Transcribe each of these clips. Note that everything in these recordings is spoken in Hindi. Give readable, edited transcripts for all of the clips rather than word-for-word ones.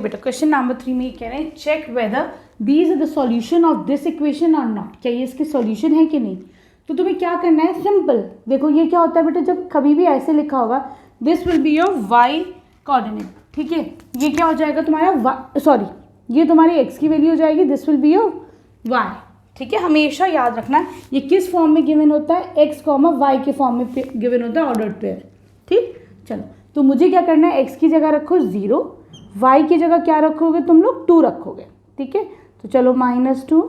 बेटा क्वेश्चन नंबर 3 में ये कह रहे हैं check whether these are the solution of this equation और नॉट, क्या ये इसके सॉल्यूशन है कि नहीं। तो तुम्हें क्या करना है, सिंपल देखो ये क्या होता है बेटा, जब कभी भी ऐसे लिखा होगा this will be your y coordinate, ठीक है, ये क्या हो जाएगा तुम्हारा ये तुम्हारी एक्स की वैल्यू हो जाएगी, this will be your y, ठीक है। हमेशा याद रखना ये किस फॉर्म में गिवन होता है, एक्स कॉमा वाई के फॉर्म में गिवन होता है ऑर्डर्ड पेयर, ठीक। चलो तो मुझे क्या करना है, एक्स की जगह रखो 0, वाई की जगह क्या रखोगे तुम लोग 2 रखोगे, ठीक है। तो चलो -2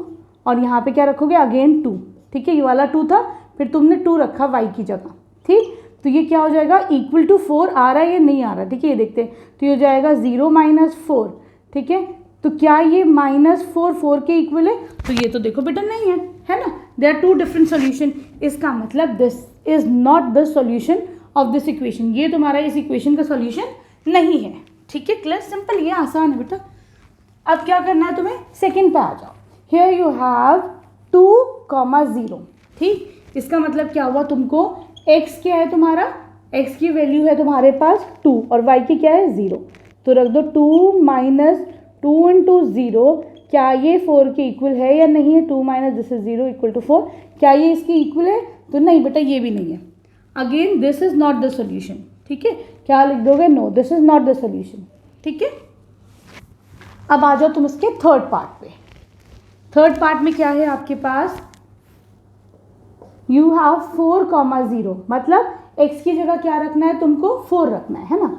और यहाँ पे क्या रखोगे अगेन 2, ठीक है, ये वाला 2 था फिर तुमने 2 रखा वाई की जगह, ठीक। तो ये क्या हो जाएगा इक्वल टू 4 आ रहा है या नहीं आ रहा, ठीक है, ये देखते हैं। तो ये हो जाएगा 0 - 4, ठीक है। तो क्या ये -4 4 के इक्वल है, तो ये तो देखो बेटा नहीं है ना, दे आर 2 डिफरेंट सॉल्यूशन। इसका मतलब this is not the solution of this equation, ये तुम्हारा इस इक्वेशन का सॉल्यूशन नहीं है, ठीक है। क्लियर, सिंपल, ये आसान है बेटा। अब क्या करना है तुम्हें, सेकंड पे आ जाओ। हियर यू हैव 2, 0, ठीक। इसका मतलब क्या हुआ, तुमको x क्या है तुम्हारा, x की वैल्यू है तुम्हारे पास 2 और y की क्या है 0, तो रख दो 2 - 2 × 0, क्या ये 4 के इक्वल है या नहीं है, 2 - दिस इज 0 = 4, क्या ये इसके इक्वल है, तो नहीं बेटा ये भी नहीं है। Again this is not the solution, ठीक है, क्या लिख दोगे, no this is not the solution, ठीक है। अब आ जाओ तुम इसके थर्ड पार्ट पे। थर्ड पार्ट में क्या है आपके पास, यू हैव 4, 0, मतलब x की जगह क्या रखना है तुमको 4 रखना है ना।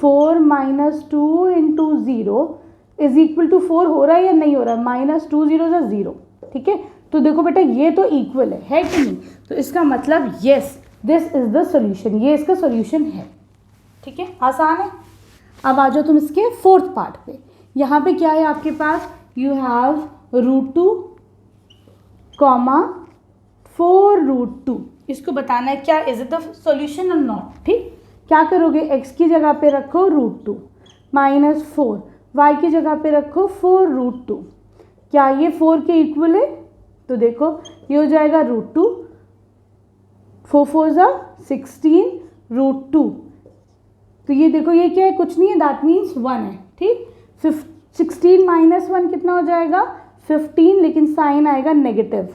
4 - 2 × 0 = 4 हो रहा है या नहीं हो रहा, -2 0 0, ठीक है। तो देखो बेटा ये तो इक्वल है कि नहीं, तो इसका मतलब yes this is the solution, ये इसका सोल्यूशन है, ठीक है, आसान है। अब आ जाओ तुम इसके फोर्थ पार्ट पे। यहाँ पे क्या है आपके पास, यू हैव √2, 4√2, इसको बताना है क्या इज इट द सॉल्यूशन और नॉट, ठीक। क्या करोगे, x की जगह पे रखो √2 -4, y की जगह पे रखो 4√2, क्या ये 4 के इक्वल है, तो देखो ये हो जाएगा √2, 4 4 16 √2, तो ये देखो ये क्या है, कुछ नहीं है, दैट मीन्स 1 है, ठीक। 16 - 1 कितना हो जाएगा 15, लेकिन साइन आएगा नेगेटिव,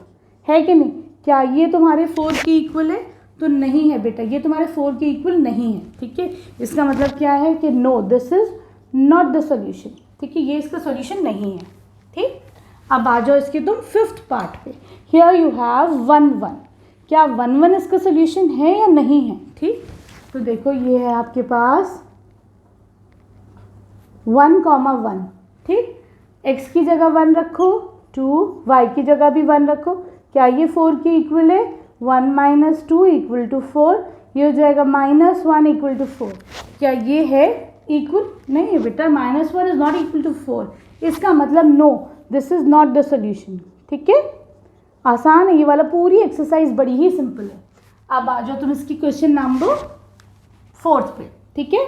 है कि नहीं। क्या ये तुम्हारे 4 के इक्वल है, तो नहीं है बेटा, ये तुम्हारे 4 के इक्वल नहीं है, ठीक है। इसका मतलब क्या है कि no this is not the solution, ठीक है, ये इसका सोल्यूशन नहीं है, ठीक। अब आ जाओ इसके तुम फिफ्थ पार्ट पे। हियर यू हैव 1 1, क्या 1 1 इसका सोल्यूशन है या नहीं है, ठीक। तो देखो ये है आपके पास 1, 1, ठीक, x की जगह 1 रखो 2, y की जगह भी 1 रखो, क्या ये 4 के इक्वल है, 1 - 2 = 4, ये हो जाएगा -1 = 4, क्या ये है इक्वल, नहीं है बेटा, -1 इज नॉट इक्वल टू 4, इसका मतलब no this is not the solution, ठीक है, आसान है ये वाला, पूरी एक्सरसाइज बड़ी ही सिंपल है। अब आ जाओ तुम इसकी क्वेश्चन नंबर 4 पे, ठीक है।